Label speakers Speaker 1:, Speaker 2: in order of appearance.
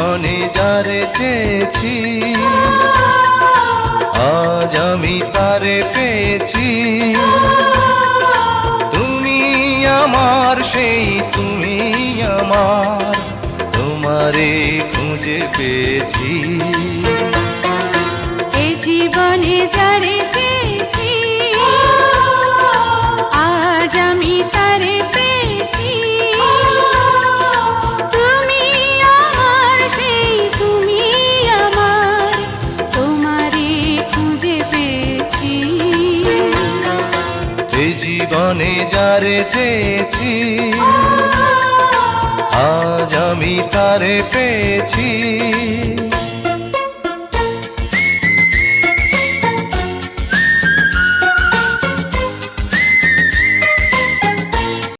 Speaker 1: জীবনে যারে চেয়েছি আজ আমি তারে পেয়েছি। তুমি আমার সেই তুমি আমার, তোমারে খুঁজে পেয়েছি।
Speaker 2: এ জীবনে যারে চেয়েছি আজ আমি তারে পেয়েছি। তুমি আমার সেই তুমি আমার, তোমারে খুঁজে পেয়েছি।
Speaker 1: এ জীবনে যারে চেয়েছি আজ আমি তারে পেয়েছি।